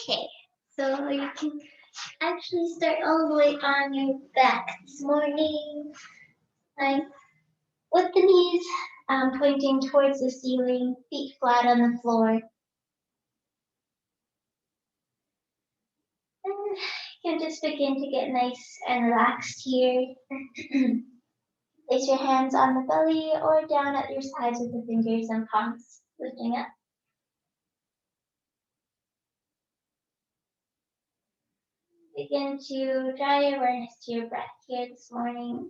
Okay, so you can actually start all the way on your back this morning, like with the knees pointing towards the ceiling, feet flat on the floor. And you can just begin to get nice and relaxed here. Place your hands on the belly or down at your sides with the fingers and palms lifting up. Begin to draw your awareness to your breath here this morning.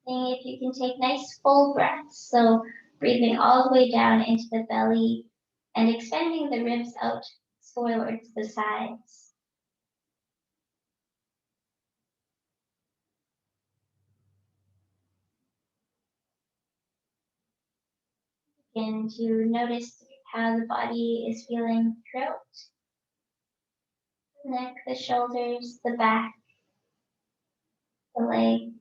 Seeing if you can take nice full breaths. So breathing all the way down into the belly and expanding the ribs out towards the sides. Begin to notice how the body is feeling throughout the neck, the shoulders, the back, the legs.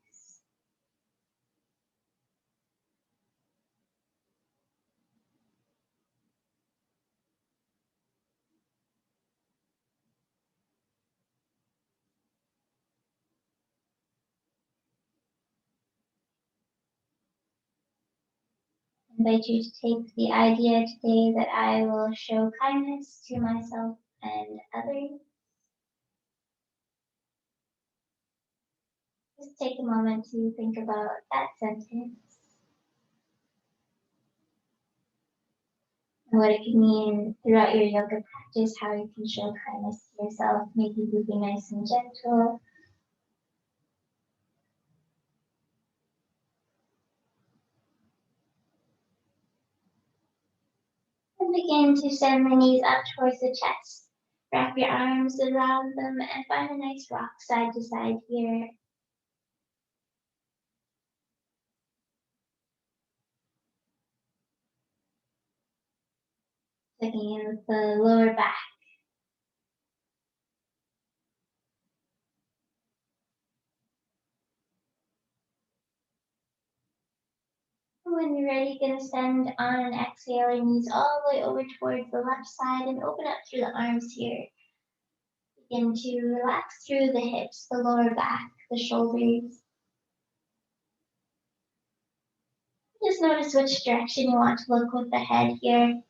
I invite you to take the idea today that I will show kindness to myself and others. Just take a moment to think about that sentence and what it could mean throughout your yoga practice, how you can show kindness to yourself, making you be nice and gentle. And begin to send the knees up towards the chest. Wrap your arms around them and find a nice rock side to side here. Checking in with the lower back. When you're ready, you're going to send on an exhale your knees all the way over towards the left side and open up through the arms here. Begin to relax through the hips, the lower back, the shoulders. Just notice which direction you want to look with the head here.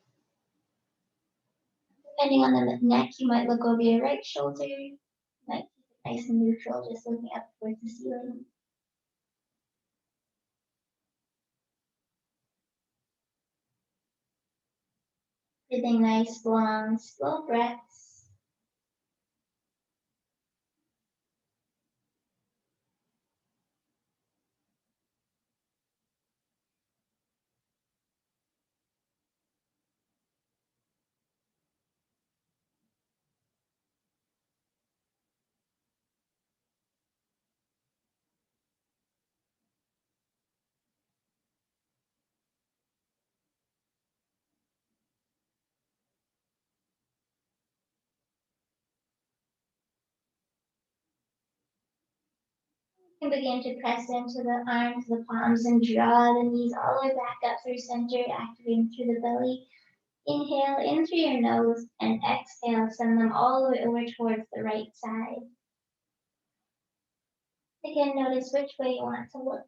Depending on the neck, you might look over your right shoulder. You might keep it nice and neutral, just looking up towards the ceiling. Breathing nice, long, slow breaths. And begin to press into the arms, the palms, and draw the knees all the way back up through center, activating through the belly. Inhale in through your nose and exhale, send them all the way over towards the right side. Again, notice which way you want to look.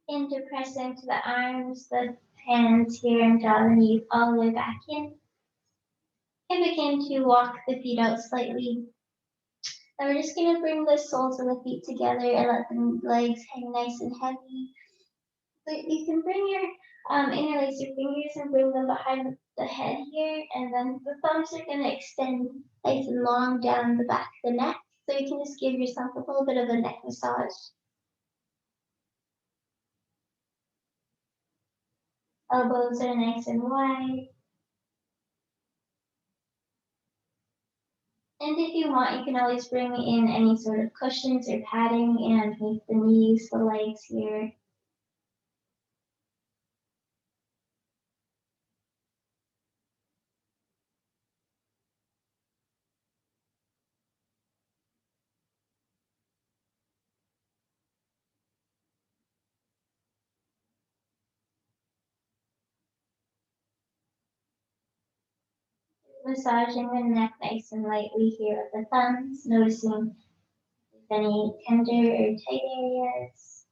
Begin to press into the arms, the hands here, and draw the knees all the way back in. And begin to walk the feet out slightly. Now we're just gonna bring the soles of the feet together and let the legs hang nice and heavy. So you can bring your interlace your fingers and bring them behind the head here, and then the thumbs are gonna extend nice and long down the back of the neck. So you can just give yourself a little bit of a neck massage. Elbows are nice and wide. And if you want, you can always bring in any sort of cushions or padding underneath the knees, the legs here. Massaging the neck nice and lightly here with the thumbs, noticing if any tender or tight areas.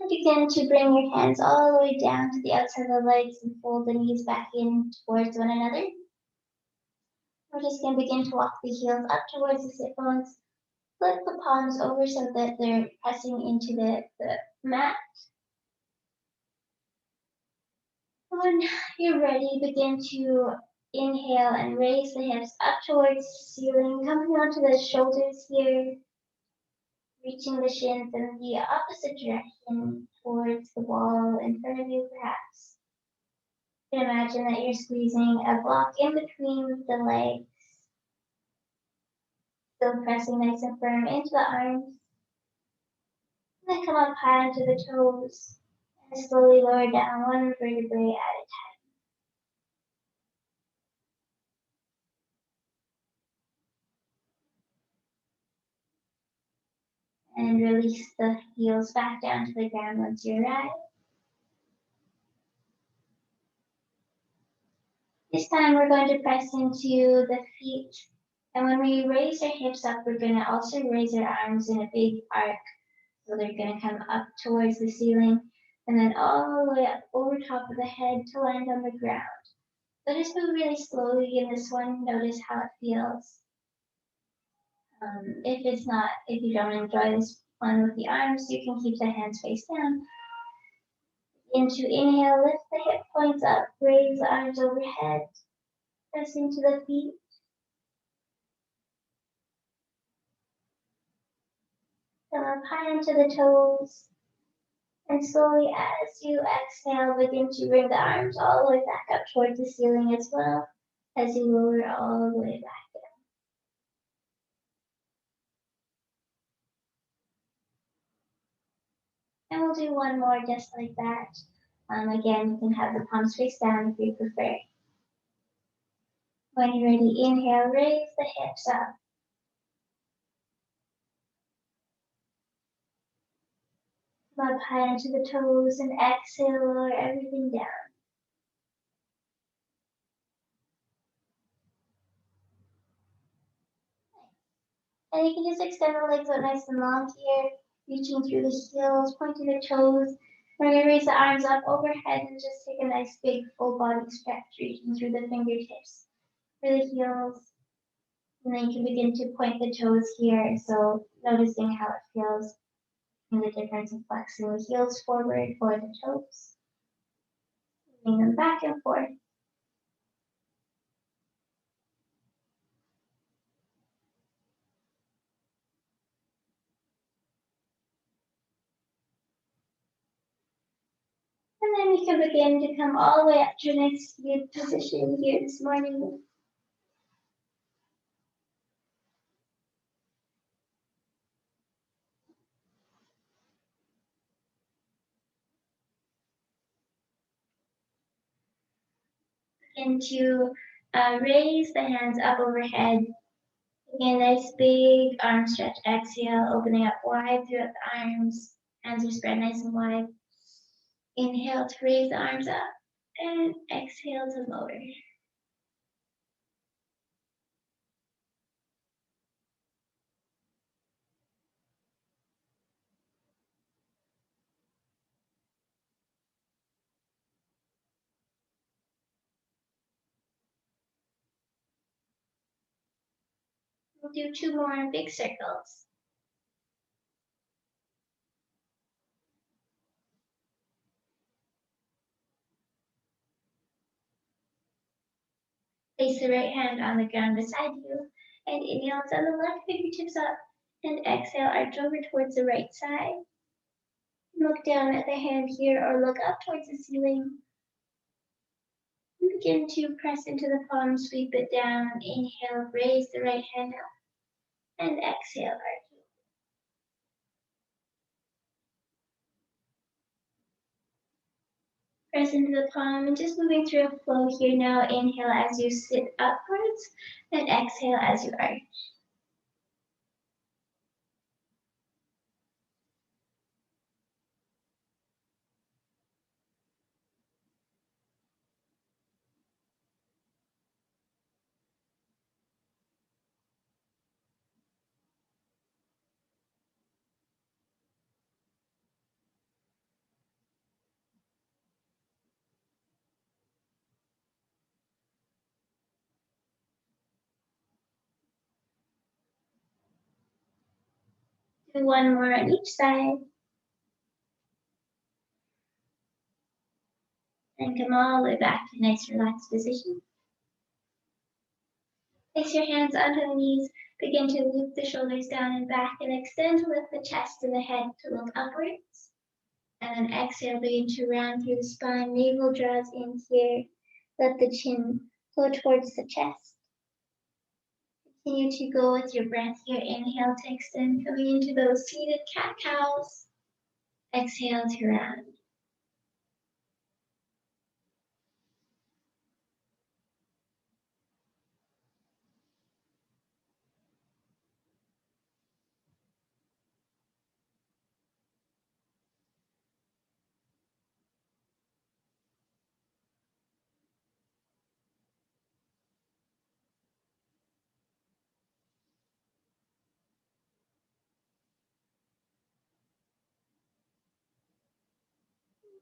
And begin to bring your hands all the way down to the outside of the legs and fold the knees back in towards one another. We're just going to begin to walk the heels up towards the sit bones. Flip the palms over so that they're pressing into the mat. When you're ready, begin to inhale and raise the hips up towards the ceiling, coming onto the shoulders here, reaching the shins in the opposite direction towards the wall in front of you, perhaps. You can imagine that you're squeezing a block in between the legs, still pressing nice and firm into the arms. And then come up high into the toes and slowly lower down one vertebrae at a time. And release the heels back down to the ground once you arrive. This time we're going to press into the feet. And when we raise our hips up, we're going to also raise our arms in a big arc. So they're going to come up towards the ceiling and then all the way up over top of the head to land on the ground. So just move really slowly in this one. Notice how it feels. If you don't enjoy this one with the arms, you can keep the hands face down. Into inhale, lift the hip points up, raise the arms overhead, press into the feet. Come up high into the toes. And slowly as you exhale, begin to bring the arms all the way back up towards the ceiling as well as you lower all the way back down. And we'll do one more just like that. Again, you can have the palms face down if you prefer. When you're ready, inhale, raise the hips up. Come up high into the toes and exhale, lower everything down. And you can just extend the legs out nice and long here, reaching through the heels, pointing the toes. We're going to raise the arms up overhead and just take a nice big full body stretch, reaching through the fingertips, through the heels. And then you can begin to point the toes here, so noticing how it feels and the difference of flexing the heels forward or the toes. Moving them back and forth. And then we can begin to come all the way up to your next good position here this morning. Begin to raise the hands up overhead. Again, nice big arm stretch. Exhale, opening up wide throughout the arms. Hands are spread nice and wide. Inhale to raise the arms up and exhale to lower. We'll do two more big circles. Place the right hand on the ground beside you and inhale, send the left fingertips up and exhale, arch over towards the right side. Look down at the hand here or look up towards the ceiling. Begin to press into the palm, sweep it down. Inhale, raise the right hand up and exhale, arch. Press into the palm and just moving through a flow here now. Inhale as you sit upwards and exhale as you arch. Do one more on each side. And come all the way back to a nice relaxed position. Place your hands under the knees. Begin to loop the shoulders down and back and extend to lift the chest and the head to look upwards. And then exhale, begin to round through the spine. Navel draws in here. Let the chin go towards the chest. Continue to go with your breath here. Inhale to extend, coming into those seated cat-cows. Exhale to round.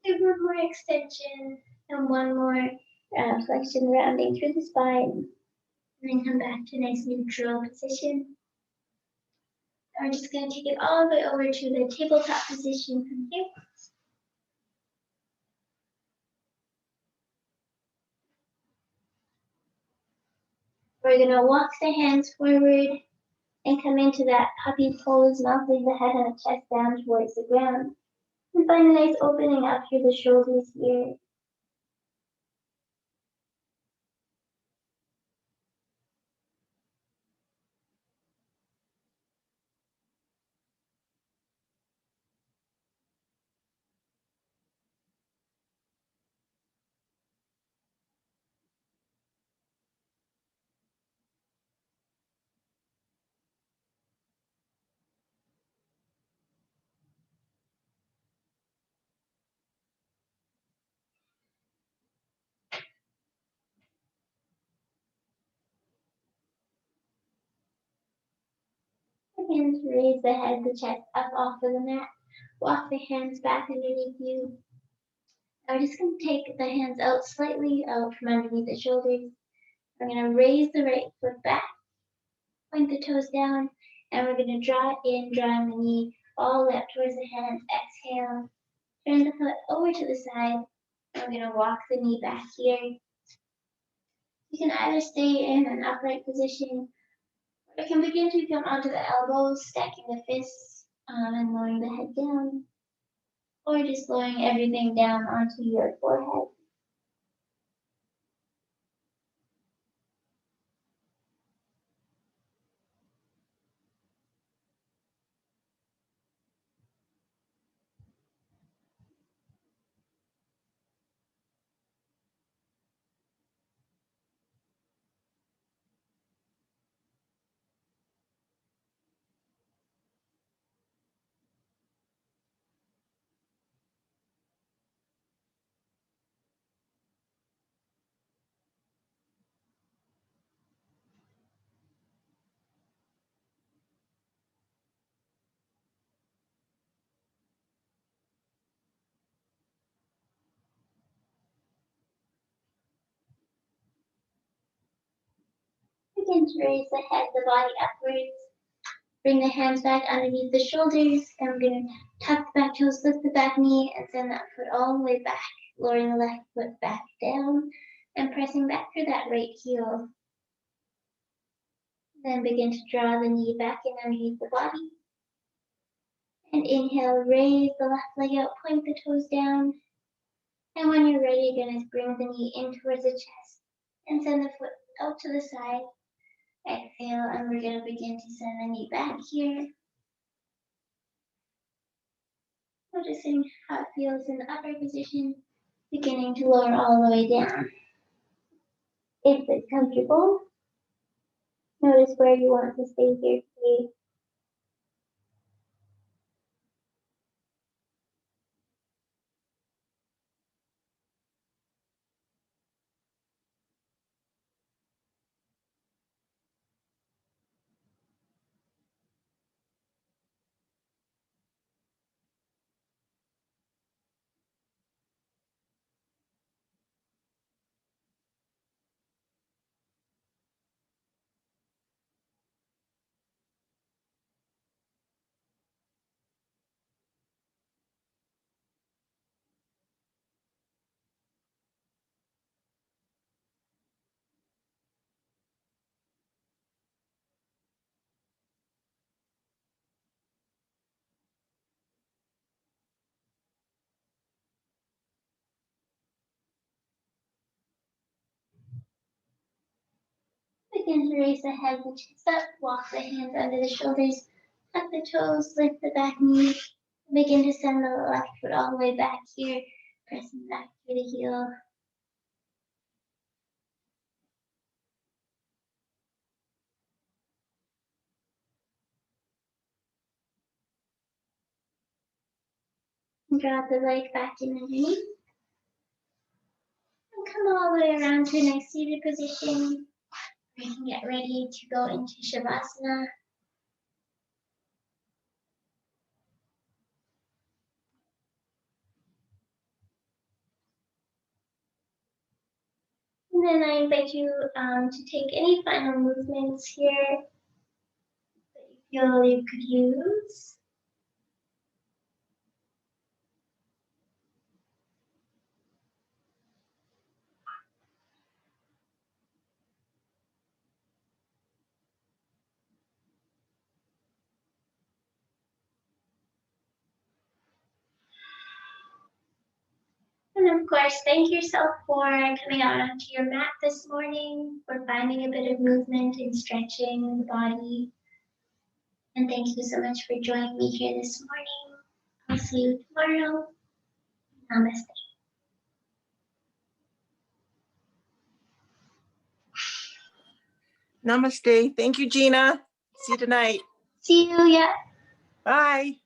Do one more extension and one more flexion, rounding through the spine. And then come back to a nice neutral position. And we're just going to take it all the way over to the tabletop position from here. We're going to walk the hands forward and come into that puppy pose, melting the head and the chest down towards the ground. And find a nice opening up through the shoulders here. Again, to raise the head, the chest up off of the mat. Walk the hands back underneath you. Now we're just going to take the hands out slightly out from underneath the shoulders. We're going to raise the right foot back, point the toes down, and we're going to draw it in, drawing the knee all the way up towards the hands. Exhale, turn the foot over to the side. And we're going to walk the knee back here. You can either stay in an upright position, or you can begin to come onto the elbows, stacking the fists, and lowering the head down, or just lowering everything down onto your forehead. Begin to raise the head, the body upwards. Bring the hands back underneath the shoulders. And we're going to tuck the back toes, lift the back knee, and send that foot all the way back. Lowering the left foot back down and pressing back through that right heel. Then begin to draw the knee back in underneath the body. And inhale, raise the left leg out, point the toes down. And when you're ready, you're going to bring the knee in towards the chest and send the foot out to the side. Exhale, and we're going to begin to send the knee back here. Noticing how it feels in the upper position, beginning to lower all the way down. If it's comfortable, notice where you want to stay here, please. Begin to raise the head, the chest up, walk the hands under the shoulders, tuck the toes, lift the back knee. Begin to send the left foot all the way back here, pressing back through the heel. Drop the leg back in underneath. And come all the way around to a nice seated position. We can get ready to go into Shavasana. And then I invite you to take any final movements here that you feel you could use. And of course, thank yourself for coming out onto your mat this morning, for finding a bit of movement and stretching in the body. And thank you so much for joining me here this morning. I'll see you tomorrow. Namaste. Namaste. Thank you, Gina. See you tonight. See you, yeah. Bye.